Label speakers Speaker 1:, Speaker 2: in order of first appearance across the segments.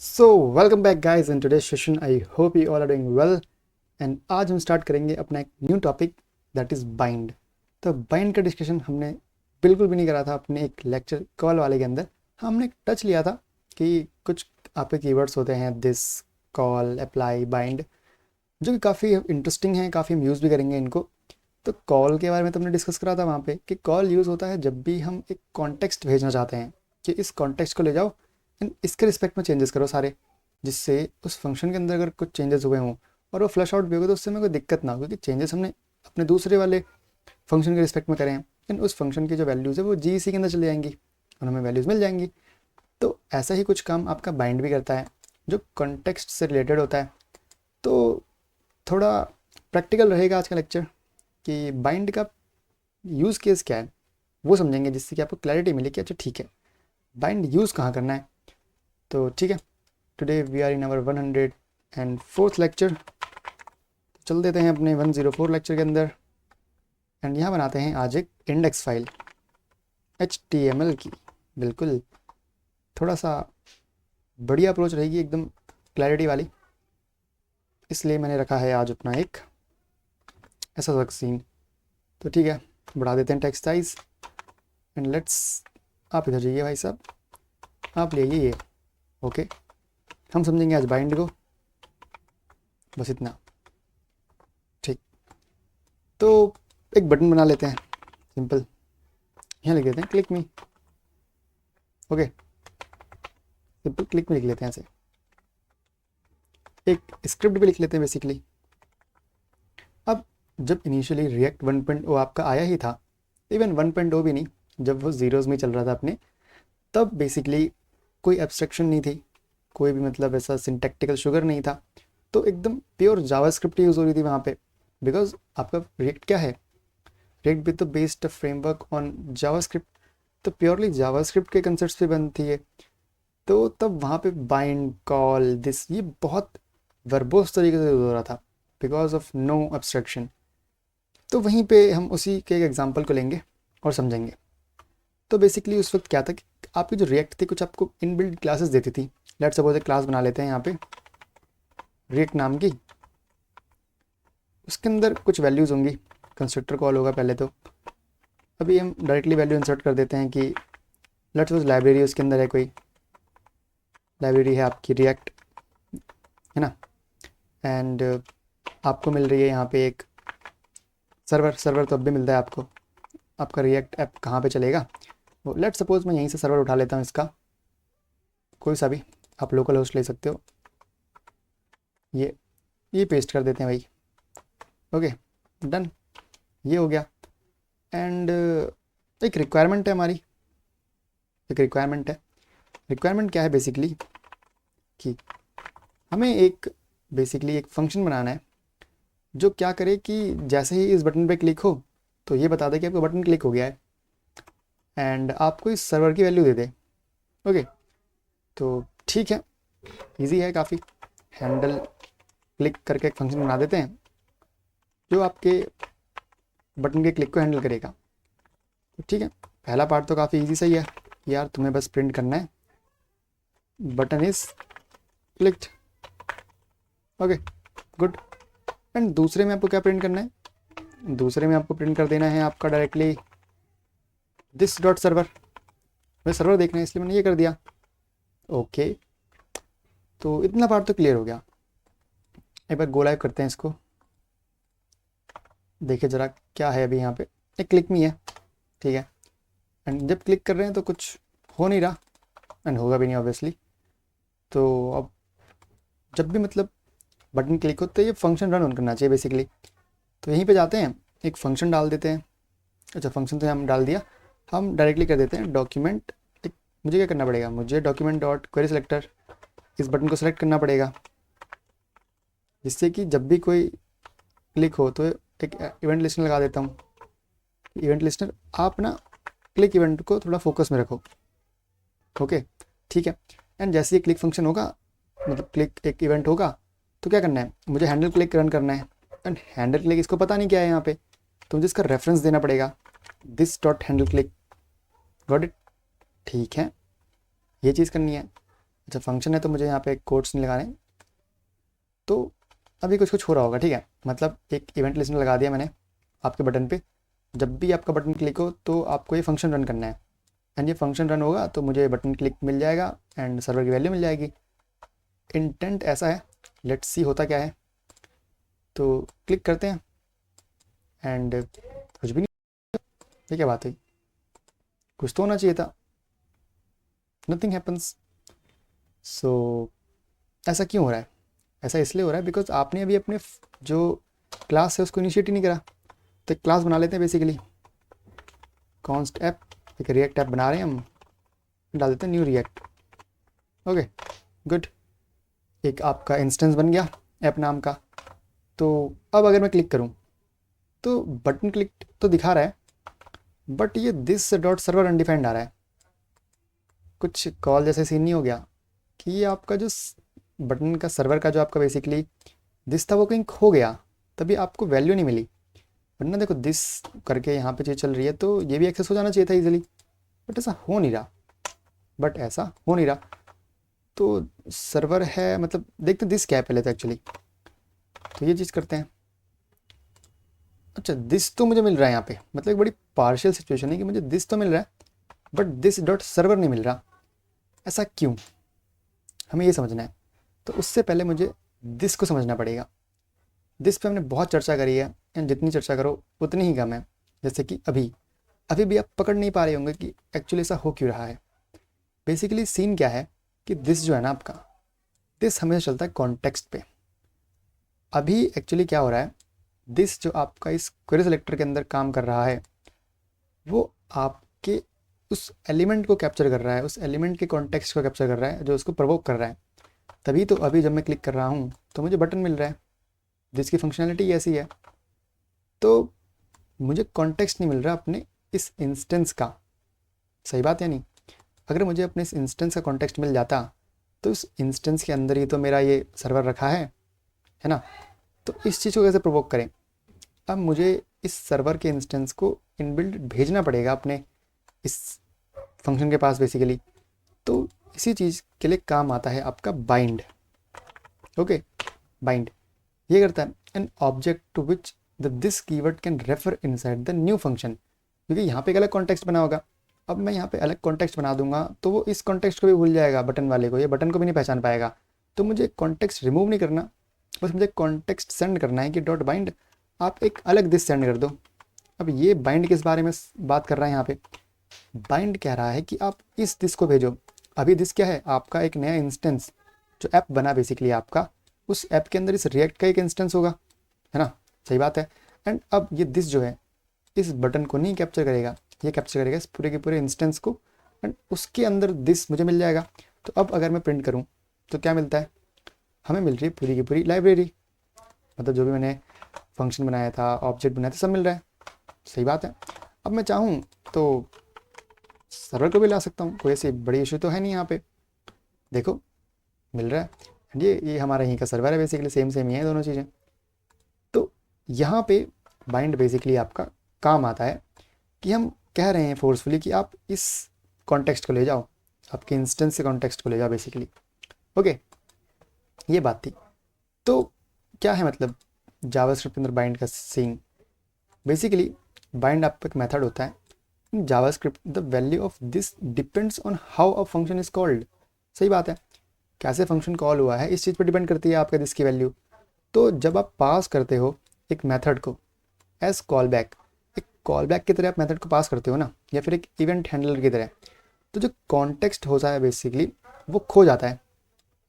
Speaker 1: So welcome back guys in today session. I hope you all are doing well. And आज हम start करेंगे अपना एक new topic that is bind. तो bind का discussion हमने बिल्कुल भी नहीं करा था अपने एक लेक्चर कॉल वाले के अंदर। हाँ, हमने टच लिया था कि कुछ आपके कीवर्ड्स होते हैं दिस, कॉल, अप्लाई, बाइंड, जो कि काफ़ी इंटरेस्टिंग हैं, काफ़ी हम यूज़ भी करेंगे इनको। तो कॉल के बारे में तो हमने डिस्कस करा था वहाँ पे कि कॉल यूज़ होता है जब भी हम एक कॉन्टेक्स्ट भेजना चाहते हैं कि इस कॉन्टेक्स्ट को ले जाओ एंड इसके रिस्पेक्ट में चेंजेस करो सारे, जिससे उस फंक्शन के अंदर अगर कुछ चेंजेस हुए हों और वो फ्लश आउट भी होगा तो उससे हमें कोई दिक्कत ना हो, क्योंकि चेंजेस हमने अपने दूसरे वाले फंक्शन के रिस्पेक्ट में करें हैं। लेकिन उस फंक्शन की जो वैल्यूज़ है वो जी सी के अंदर चली जाएंगी और हमें वैल्यूज़ मिल जाएंगी। तो ऐसा ही कुछ काम आपका बाइंड भी करता है जो कॉन्टेक्स्ट से रिलेटेड होता है। तो थोड़ा प्रैक्टिकल रहेगा आज का लेक्चर कि बाइंड का यूज़ केस क्या है वो समझेंगे, जिससे कि आपको क्लैरिटी मिले कि अच्छा ठीक है बाइंड यूज़ कहाँ करना है। तो ठीक है, today we are in our 104th lecture. चल देते हैं अपने 104 लेक्चर के अंदर एंड यहाँ बनाते हैं आज एक इंडेक्स फाइल HTML की। बिल्कुल थोड़ा सा बढ़िया अप्रोच रहेगी, एकदम क्लैरिटी वाली, इसलिए मैंने रखा है आज अपना एक ऐसा सा सीन। तो ठीक है, बढ़ा देते हैं टेक्स्ट साइज एंड लेट्स, आप इधर जाइए भाई साहब, आप ले आइए ये। ओके, हम समझेंगे आज बाइंड को, बस इतना। ठीक, तो एक बटन बना लेते हैं सिंपल, यहाँ लिख देते हैं क्लिक मी। ओके, सिंपल क्लिक में लिख लेते हैं ऐसे। एक स्क्रिप्ट भी लिख लेते हैं बेसिकली। अब जब इनिशियली रिएक्ट 1.0 आपका आया ही था, इवन 1.0 भी नहीं, जब वो ज़ीरोज़ में चल रहा था अपने, तब बेसिकली कोई एब्स्ट्रैक्शन नहीं थी, कोई भी मतलब ऐसा सिंटैक्टिकल शुगर नहीं था। तो एकदम प्योर जावास्क्रिप्ट यूज़ हो रही थी वहाँ पे, बिकॉज आपका रिएक्ट क्या है, रिएक्ट भी तो बेस्ड फ्रेमवर्क ऑन जावास्क्रिप्ट, तो प्योरली जावास्क्रिप्ट के कंसेप्ट पे बनती है। तो तब वहाँ पे बाइंड, कॉल, दिस, ये बहुत वर्बोस तरीके से यूज़ हो रहा था बिकॉज ऑफ नो एब्स्ट्रैक्शन। तो वहीं पे हम उसी के एक एग्जांपल को लेंगे और समझेंगे। तो बेसिकली उस वक्त क्या था कि आपकी जो रिएक्ट थी कुछ आपको इनबिल्ट क्लासेस देती थी। लेट सपोज एक क्लास बना लेते हैं यहाँ पे रिएक्ट नाम की, उसके अंदर कुछ वैल्यूज़ होंगी, कंस्ट्रक्टर कॉल होगा पहले तो। अभी हम डायरेक्टली वैल्यू इंसर्ट कर देते हैं कि लेट सपोज लाइब्रेरी उसके अंदर है, कोई लाइब्रेरी है आपकी रिएक्ट, है ना। एंड आपको मिल रही है यहाँ पे एक सर्वर तो अब भी मिलता है आपको। आपका रिएक्ट ऐप कहाँ पे चलेगा, वो लेट सपोज मैं यहीं से सर्वर उठा लेता हूँ इसका, कोई सा भी, आप लोकल होस्ट ले सकते हो। ये पेस्ट कर देते हैं भाई। ओके, डन, ये हो गया। एंड एक रिक्वायरमेंट है हमारी, एक रिक्वायरमेंट है। रिक्वायरमेंट क्या है बेसिकली कि हमें एक बेसिकली एक फंक्शन बनाना है जो क्या करे कि जैसे ही इस बटन पे क्लिक हो तो ये बता दे कि आपका बटन क्लिक हो गया है एंड आपको इस सर्वर की वैल्यू दे दे। ओके, तो ठीक है, इजी है काफ़ी। हैंडल क्लिक करके एक फंक्शन बना देते हैं जो आपके बटन के क्लिक को हैंडल करेगा। तो ठीक है, पहला पार्ट तो काफ़ी इजी सही है यार, तुम्हें बस प्रिंट करना है button is clicked. Okay, good. And दूसरे में आपको क्या प्रिंट करना है, दूसरे में आपको प्रिंट कर देना है आपका डायरेक्टली दिस डॉट सर्वर। मैं सर्वर देखना है इसलिए मैंने ये कर दिया। ओके, तो इतना पार्ट तो क्लियर हो गया। एक बार गो लाइव करते हैं इसको, देखिए ज़रा क्या है। अभी यहाँ पे एक क्लिक मी है, ठीक है। एंड जब क्लिक कर रहे हैं तो कुछ हो नहीं रहा एंड होगा भी नहीं ऑब्वियसली। तो अब जब भी मतलब बटन क्लिक होते है ये फंक्शन रन ऑन करना चाहिए बेसिकली। तो यहीं पे जाते हैं, एक फंक्शन डाल देते हैं। अच्छा, फंक्शन तो हम डाल दिया, हम डायरेक्टली कर देते हैं डॉक्यूमेंट। मुझे क्या करना पड़ेगा, मुझे डॉक्यूमेंट डॉट क्वेरी सेलेक्टर, इस बटन को सेलेक्ट करना पड़ेगा, जिससे कि जब भी कोई क्लिक हो तो एक इवेंट लिस्टनर लगा देता हूँ। इवेंट लिस्टनर आप ना क्लिक इवेंट को थोड़ा फोकस में रखो। ओके, ठीक है। एंड जैसे ही क्लिक फंक्शन होगा, मतलब क्लिक एक इवेंट होगा, तो क्या करना है, मुझे हैंडल क्लिक रन करना है। एंड हैंडल क्लिक इसको पता नहीं क्या है यहाँ पे, तो मुझे इसका रेफरेंस देना पड़ेगा, this dot handle click. Got it, ठीक है, ये चीज़ करनी है। अच्छा फंक्शन है तो मुझे यहाँ पे कोट्स नहीं लगाने। तो अभी कुछ कुछ हो रहा होगा, ठीक है। मतलब एक इवेंट लिस्टनर लगा दिया मैंने आपके बटन पे। जब भी आपका बटन क्लिक हो तो आपको ये फंक्शन रन करना है, एंड ये फंक्शन रन होगा तो मुझे बटन क्लिक मिल जाएगा एंड सर्वर की वैल्यू मिल जाएगी। इंटेंट ऐसा है, लेट्स सी होता क्या है। तो क्लिक करते हैं एंड कुछ भी नहीं। ये क्या बात हुई, कुछ तो होना चाहिए था, नथिंग हैपन्स। सो ऐसा क्यों हो रहा है? ऐसा इसलिए हो रहा है बिकॉज आपने अभी अपने जो क्लास है उसको इनिशिएट ही नहीं करा। तो एक क्लास बना लेते हैं बेसिकली, कॉन्स्ट ऐप, एक रिएक्ट ऐप बना रहे हैं हम, डाल देते हैं न्यू रिएक्ट। ओके गुड, एक आपका इंस्टेंस बन गया ऐप नाम का। तो अब अगर मैं क्लिक करूं तो बटन क्लिक तो दिखा रहा है, बट ये दिस डॉट सर्वर अनडिफाइंड आ रहा है। कुछ कॉल जैसे सीन नहीं हो गया कि ये आपका जो बटन का सर्वर का जो आपका बेसिकली दिस था वो कहीं खो गया, तभी आपको वैल्यू नहीं मिली। वरना देखो दिस करके यहाँ पे चीज़ चल रही है तो ये भी एक्सेस हो जाना चाहिए था इजीली, बट ऐसा हो नहीं रहा। तो सर्वर है, मतलब देखते दिस क्या है पहले तो एक्चुअली। तो ये चीज़ करते हैं। अच्छा दिस तो मुझे मिल रहा है यहाँ पे, मतलब एक बड़ी पार्शियल सिचुएशन है कि मुझे दिस तो मिल रहा है बट दिस डॉट सर्वर नहीं मिल रहा। ऐसा क्यों, हमें ये समझना है। तो उससे पहले मुझे दिस को समझना पड़ेगा। दिस पे हमने बहुत चर्चा करी है, एंड जितनी चर्चा करो उतनी ही कम है। जैसे कि अभी अभी भी आप पकड़ नहीं पा रहे होंगे कि एक्चुअली ऐसा हो क्यों रहा है। बेसिकली सीन क्या है कि दिस जो है ना आपका, दिस हमेशा चलता है कॉन्टेक्स्ट पे। अभी एक्चुअली क्या हो रहा है, दिस जो आपका इस क्वेरी सिलेक्टर के अंदर काम कर रहा है वो आपके उस एलिमेंट को कैप्चर कर रहा है, उस एलिमेंट के कॉन्टेक्स्ट को कैप्चर कर रहा है जो उसको प्रोवोक कर रहा है। तभी तो अभी जब मैं क्लिक कर रहा हूँ तो मुझे बटन मिल रहा है जिसकी फंक्शनैलिटी ऐसी है। तो मुझे कॉन्टेक्स्ट नहीं मिल रहा अपने इस इंस्टेंस का। सही बात है नहीं? अगर मुझे अपने इस इंस्टेंस का कॉन्टेक्स्ट मिल जाता तो इस इंस्टेंस के अंदर ही तो मेरा ये सर्वर रखा है ना। तो इस चीज़ को कैसे प्रोवोक करें? अब मुझे इस सर्वर के इंस्टेंस को इनबिल्ट भेजना पड़ेगा अपने इस फंक्शन के पास बेसिकली। तो इसी चीज़ के लिए काम आता है आपका बाइंड। ओके, बाइंड ये करता है an object to which the this keyword can refer inside the new function. क्योंकि यहाँ पे एक अलग कॉन्टेक्स्ट बना होगा, अब मैं यहाँ पे अलग कॉन्टेक्स्ट बना दूंगा तो वो इस कॉन्टेक्स्ट को भी भूल जाएगा, बटन वाले को, ये बटन को भी नहीं पहचान पाएगा। तो मुझे कॉन्टेक्स्ट रिमूव नहीं करना, बस मुझे कॉन्टेक्स्ट सेंड करना है कि डॉट बाइंड आप एक अलग दिस सेंड कर दो। अब ये बाइंड किस बारे में बात कर रहा है यहाँ पे? बाइंड कह रहा है कि आप इस दिस को भेजो। अभी दिस क्या है? आपका एक नया इंस्टेंस जो ऐप बना बेसिकली आपका, उस ऐप के अंदर इस रिएक्ट का एक इंस्टेंस होगा, है ना। सही बात है। एंड अब ये दिस जो है इस बटन को नहीं कैप्चर करेगा, ये कैप्चर करेगा इस पूरे के पूरे इंस्टेंस को, एंड उसके अंदर दिस मुझे मिल जाएगा। तो अब अगर मैं प्रिंट करूँ तो क्या मिलता है? हमें मिल रही है पूरी की पूरी लाइब्रेरी, मतलब जो भी मैंने फंक्शन बनाया था, ऑब्जेक्ट बनाया था, सब मिल रहा है। सही बात है। अब मैं चाहूँ तो सर्वर को भी ला सकता हूँ, कोई ऐसी बड़ी इशू तो है नहीं यहाँ पे। देखो मिल रहा है, एंड ये हमारा यहीं का सर्वर है बेसिकली, सेम सेम ही है दोनों चीज़ें। तो यहाँ पे बाइंड बेसिकली आपका काम आता है कि हम कह रहे हैं फोर्सफुली कि आप इस कॉन्टेक्स्ट को ले जाओ, आपके इंस्टेंस से कॉन्टेक्स्ट को ले जाओ बेसिकली। ओके, ये बात थी। तो क्या है मतलब जावास्क्रिप्ट के अंदर बाइंड का सीन? बेसिकली बाइंड आपका एक मेथड होता है in JavaScript. The value of this depends on how a function is called. सही बात है, कैसे फंक्शन कॉल हुआ है इस चीज़ पर डिपेंड करती है आपका दिस की वैल्यू। तो जब आप पास करते हो एक मेथड को एज कॉल बैक, एक कॉल बैक की तरह आप मेथड को पास करते हो ना, या फिर एक इवेंट हैंडलर की तरह, तो जो कॉन्टेक्स्ट होता है बेसिकली वो खो जाता है,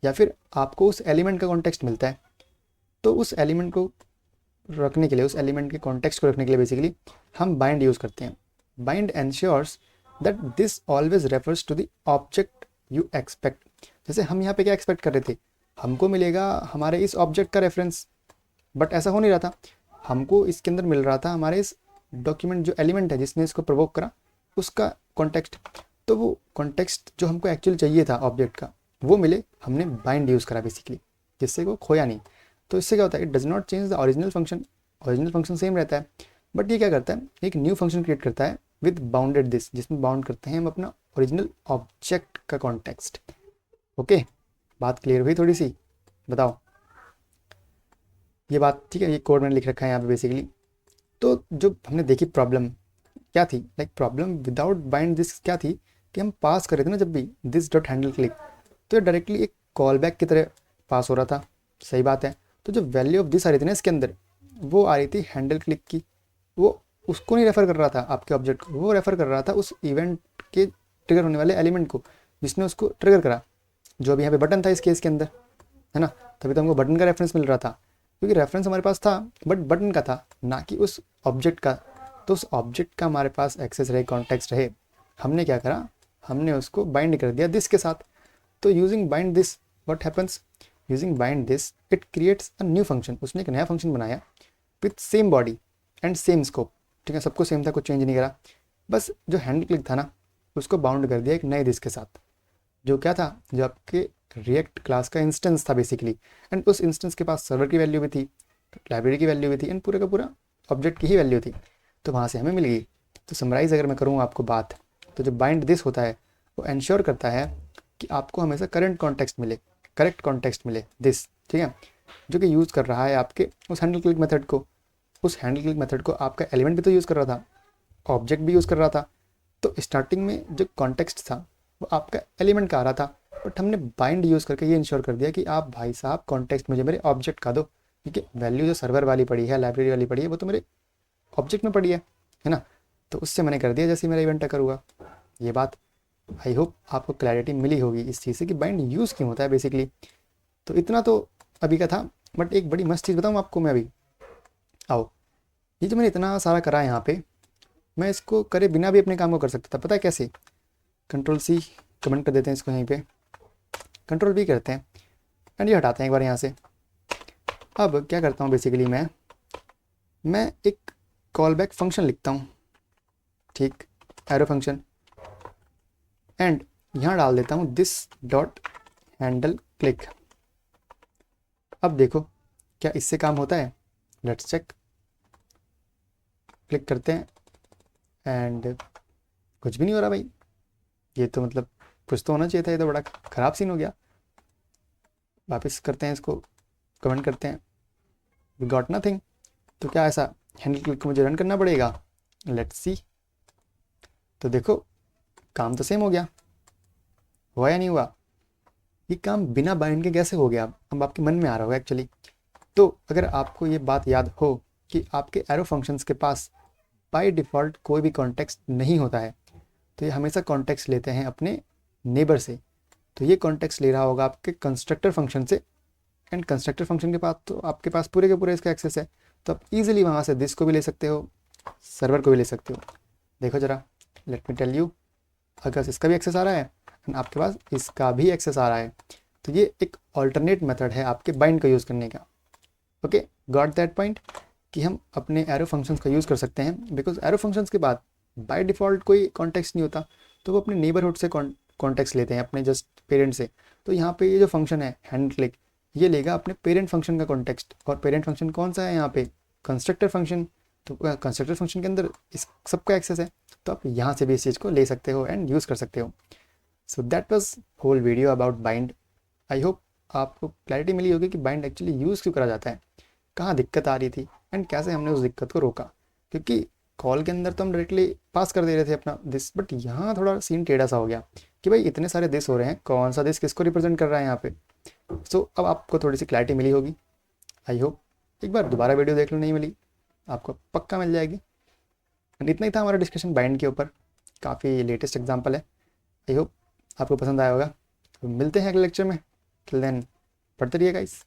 Speaker 1: या फिर आपको उस एलिमेंट का कॉन्टेक्स्ट मिलता है। तो उस एलिमेंट को रखने के लिए, उस एलिमेंट के कॉन्टेक्स्ट को रखने के लिए बेसिकली हम बाइंड यूज़ करते हैं। Bind ensures that this always refers to the object you expect. जैसे हम यहाँ पे क्या एक्सपेक्ट कर रहे थे, हमको मिलेगा हमारे इस ऑब्जेक्ट का रेफरेंस, बट ऐसा हो नहीं रहा था। हमको इसके अंदर मिल रहा था हमारे इस डॉक्यूमेंट जो एलिमेंट है जिसने इसको प्रोवोक करा उसका कॉन्टेक्स्ट। तो वो कॉन्टेक्स्ट जो हमको एक्चुअली चाहिए था ऑब्जेक्ट का वो मिले, हमने बाइंड यूज़ करा बेसिकली, जिससे वो खोया नहीं। तो इससे क्या होता है, it does not change the original function, original function same रहता है, बट ये क्या करता है, एक न्यू फंक्शन क्रिएट करता है विद बाउंडेड दिस, जिसमें बाउंड करते हैं हम अपना ओरिजिनल ऑब्जेक्ट का कॉन्टेक्स्ट। ओके, बात क्लियर हुई थोड़ी सी? बताओ ये बात ठीक है? ये कोड मैंने लिख रखा है यहाँ पे बेसिकली। तो जो हमने देखी प्रॉब्लम क्या थी, like problem without bind this क्या थी कि हम पास कर रहे थे ना जब भी दिस डॉट हैंडल क्लिक, तो ये डायरेक्टली एक कॉल बैक की तरह पास हो रहा था। सही बात है। तो जो वैल्यू ऑफ दिस आ रही थी ना इसके अंदर, वो आ रही थी हैंडल क्लिक की। वो उसको नहीं रेफर कर रहा था आपके ऑब्जेक्ट को, वो रेफर कर रहा था उस इवेंट के ट्रिगर होने वाले एलिमेंट को जिसने उसको ट्रिगर करा, जो अभी यहाँ पे बटन था इस केस के अंदर, है ना? तभी तो हमको बटन का रेफरेंस मिल रहा था, क्योंकि रेफरेंस हमारे पास था बट बटन का था, ना कि उस ऑब्जेक्ट का। तो उस ऑब्जेक्ट का हमारे पास एक्सेस रहे, कॉन्टेक्स्ट रहे, हमने क्या करा, हमने उसको बाइंड कर दिया दिस के साथ। तो using bind this what happens, using bind this it creates a new function. उसने एक नया फंक्शन बनाया with same body and same scope. ठीक है, सबको सेम था, कुछ चेंज नहीं करा, बस जो हैंडल क्लिक था ना उसको बाउंड कर दिया एक नए दिस के साथ, जो क्या था, जो आपके रिएक्ट क्लास का इंस्टेंस था बेसिकली। एंड उस इंस्टेंस के पास सर्वर की वैल्यू भी थी, लाइब्रेरी की वैल्यू भी थी, एंड पूरा का पूरा ऑब्जेक्ट की ही वैल्यू थी। तो वहाँ से हमें मिल गई। तो समराइज अगर मैं करूँ आपको बात, तो जो बाइंड दिस होता है वो इंश्योर करता है कि आपको हमेशा करंट कॉन्टेक्स्ट मिले, करेक्ट कॉन्टेक्स्ट मिले दिस, ठीक है, जो कि यूज़ कर रहा है आपके उस हैंडल क्लिक मेथड को। उस हैंडल क्लिक मेथड को आपका एलिमेंट भी तो यूज़ कर रहा था, ऑब्जेक्ट भी यूज़ कर रहा था। तो स्टार्टिंग में जो कॉन्टेक्स्ट था वो आपका एलिमेंट का आ रहा था, बट हमने बाइंड यूज़ करके ये इंश्योर कर दिया कि आप भाई साहब कॉन्टेक्स्ट मुझे मेरे ऑब्जेक्ट का दो, क्योंकि वैल्यू जो सर्वर वाली पड़ी है, लाइब्रेरी वाली पड़ी है, वो तो मेरे ऑब्जेक्ट में पड़ी है ना? तो उससे मैंने कर दिया जैसे मेरा इवेंट अकर हुआ। ये बात आई होप आपको क्लैरिटी मिली होगी इस चीज़ से कि बाइंड यूज़ क्यों होता है बेसिकली। तो इतना तो अभी का था, बट एक बड़ी मस्त चीज़ बताऊँ आपको मैं अभी। आओ, ये जो मैंने इतना सारा करा है यहाँ पे, मैं इसको करे बिना भी अपने काम को कर सकता था। पता है कैसे? कंट्रोल सी कमेंट कर देते हैं इसको, यहीं पे कंट्रोल भी करते हैं एंड ये हटाते हैं एक बार यहाँ से। अब क्या करता हूँ बेसिकली, मैं एक कॉल बैक फंक्शन लिखता हूँ, ठीक, एरो फंक्शन, एंड यहाँ डाल देता हूँ दिस डॉट हैंडल क्लिक। अब देखो क्या इससे काम होता है, लेट्स चेक। क्लिक करते हैं एंड कुछ भी नहीं हो रहा भाई। ये तो मतलब कुछ तो होना चाहिए था, ये तो बड़ा ख़राब सीन हो गया। वापस करते हैं इसको, कमेंट करते हैं, वी गॉट नथिंग। तो क्या ऐसा हैंडल क्लिक को मुझे रन करना पड़ेगा? Let's see. तो देखो काम तो सेम हो गया, हुआ या नहीं हुआ? ये काम बिना बाइंड के कैसे हो गया, अब आपके मन में आ रहा होगा एक्चुअली। तो अगर आपको ये बात याद हो कि आपके एरो फंक्शंस के पास बाय डिफ़ॉल्ट कोई भी कॉन्टेक्स्ट नहीं होता है, तो ये हमेशा कॉन्टेक्स्ट लेते हैं अपने नेबर से। तो ये कॉन्टेक्स्ट ले रहा होगा आपके कंस्ट्रक्टर फंक्शन से, एंड कंस्ट्रक्टर फंक्शन के पास तो आपके पास पूरे के पूरे इसका एक्सेस है। तो आप इजीली वहाँ से दिस को भी ले सकते हो, सर्वर को भी ले सकते हो। देखो ज़रा, लेट मी टेल यू, अगर इसका भी एक्सेस आ रहा है एंड आपके पास इसका भी एक्सेस आ रहा है, तो ये एक ऑल्टरनेट मेथड है आपके बाइंड का यूज़ करने का। ओके, गॉट दैट पॉइंट, कि हम अपने एरो फंक्शंस का यूज़ कर सकते हैं, बिकॉज एरो फंक्शंस के बाद बाय डिफ़ॉल्ट कोई कॉन्टेक्स्ट नहीं होता, तो वो अपने नेबरहुड से कॉन्टेक्स्ट लेते हैं, अपने जस्ट पेरेंट से। तो यहाँ पे ये जो फंक्शन है हैंडल क्लिक, ये लेगा अपने पेरेंट फंक्शन का कॉन्टेक्स्ट, और पेरेंट फंक्शन कौन सा है यहाँ पे? Constructor function. तो कंस्ट्रक्टर फंक्शन के अंदर इस सबका एक्सेस है, तो आप यहाँ से भी इस चीज़ को ले सकते हो एंड यूज़ कर सकते हो। So that was whole video about bind. I hope आपको क्लैरिटी मिली होगी कि बाइंड एक्चुअली यूज़ क्यों करा जाता है, कहाँ दिक्कत आ रही थी एंड कैसे हमने उस दिक्कत को रोका। क्योंकि कॉल के अंदर तो हम डायरेक्टली पास कर दे रहे थे अपना दिस, बट यहाँ थोड़ा सीन टेढ़ा सा हो गया कि भाई इतने सारे दिस हो रहे हैं, कौन सा दिस किसको रिप्रेजेंट कर रहा है यहाँ पे। सो अब आपको थोड़ी सी क्लैरिटी मिली होगी। आई होप एक बार दोबारा वीडियो देख लो, नहीं मिली आपको पक्का मिल जाएगी। एंड इतना ही था हमारा डिस्कशन बाइंड के ऊपर, काफ़ी लेटेस्ट एग्जाम्पल है। आई होप आपको पसंद आया होगा। तो मिलते हैं अगले लेक्चर में, टिल देन पढ़ते रहिए गाइस।